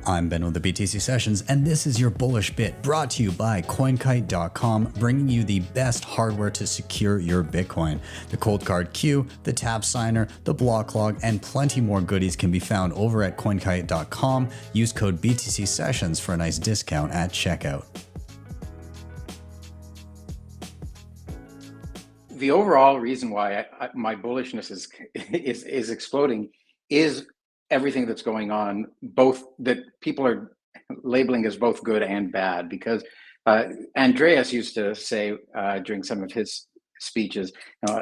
I'm Ben with the BTC Sessions, and this is your Bullish Bit, brought to you by CoinKite.com, bringing you the best hardware to secure your Bitcoin. The Cold Card Queue, the Tap Signer, the Block Log, and plenty more goodies can be found over at CoinKite.com. Use code BTC Sessions for a nice discount at checkout. The overall reason why my bullishness is exploding is everything that's going on, both that people are labeling as both good and bad. Because Andreas used to say during some of his speeches,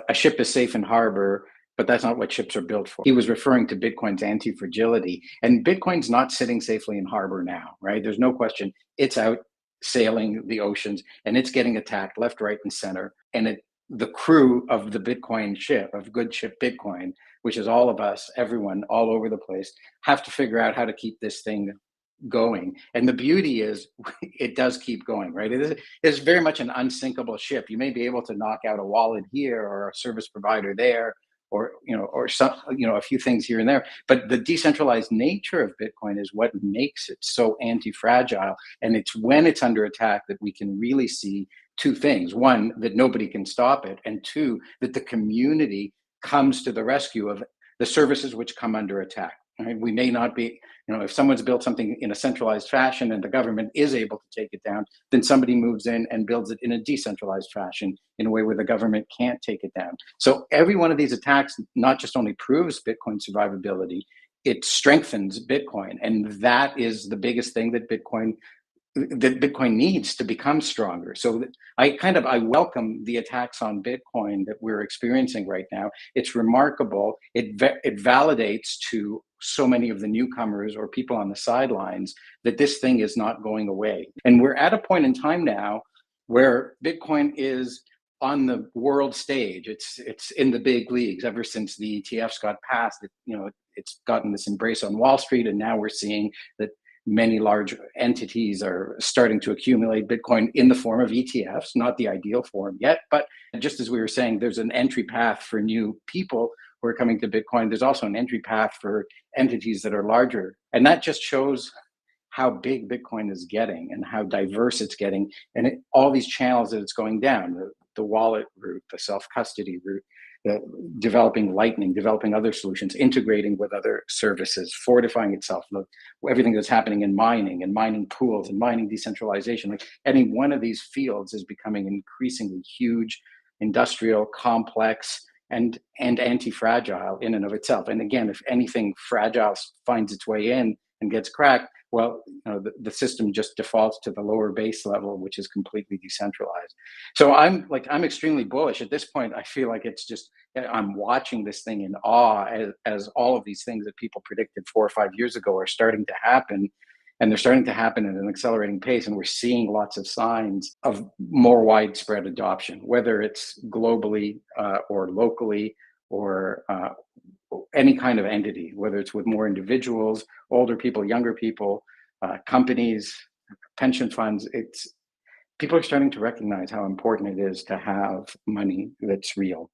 a ship is safe in harbor, but that's not what ships are built for. He was referring to Bitcoin's anti-fragility, and Bitcoin's not sitting safely in harbor now, right? There's no question. It's out sailing the oceans, and it's getting attacked left, right, and center. And the crew of the Bitcoin ship, of good ship Bitcoin, which is all of us, everyone all over the place, have to figure out how to keep this thing going. And the beauty is it does keep going, right? It's very much an unsinkable ship. You may be able to knock out a wallet here or a service provider there, or some, a few things here and there. But the decentralized nature of Bitcoin is what makes it so anti-fragile. And it's when it's under attack that we can really see two things. One, that nobody can stop it. And two, that the community comes to the rescue of the services which come under attack. Right? We may not be, if someone's built something in a centralized fashion and the government is able to take it down, then somebody moves in and builds it in a decentralized fashion in a way where the government can't take it down. So every one of these attacks not just only proves Bitcoin survivability, it strengthens Bitcoin. And that is the biggest thing that Bitcoin needs to become stronger. So I welcome the attacks on Bitcoin that we're experiencing right now. It's remarkable. It validates to so many of the newcomers or people on the sidelines that this thing is not going away. And we're at a point in time now where Bitcoin is on the world stage. It's in the big leagues ever since the ETFs got passed. It's gotten this embrace on Wall Street, and now we're seeing that many large entities are starting to accumulate Bitcoin in the form of ETFs, not the ideal form yet. But just as we were saying, there's an entry path for new people who are coming to Bitcoin. There's also an entry path for entities that are larger. And that just shows how big Bitcoin is getting and how diverse it's getting. And all these channels that it's going down, the wallet route, the self-custody route, developing Lightning, developing other solutions, integrating with other services, fortifying itself. Look, everything that's happening in mining pools and mining decentralization. Like any one of these fields is becoming increasingly huge, industrial, complex, and anti-fragile in and of itself. And again, if anything fragile finds its way in and gets cracked, well, the system just defaults to the lower base level, which is completely decentralized. So I'm extremely bullish. At this point, I feel like I'm watching this thing in awe as all of these things that people predicted 4 or 5 years ago are starting to happen. And they're starting to happen at an accelerating pace. And we're seeing lots of signs of more widespread adoption, whether it's globally or locally or any kind of entity, whether it's with more individuals, older people, younger people, companies, pension funds. People are starting to recognize how important it is to have money that's real.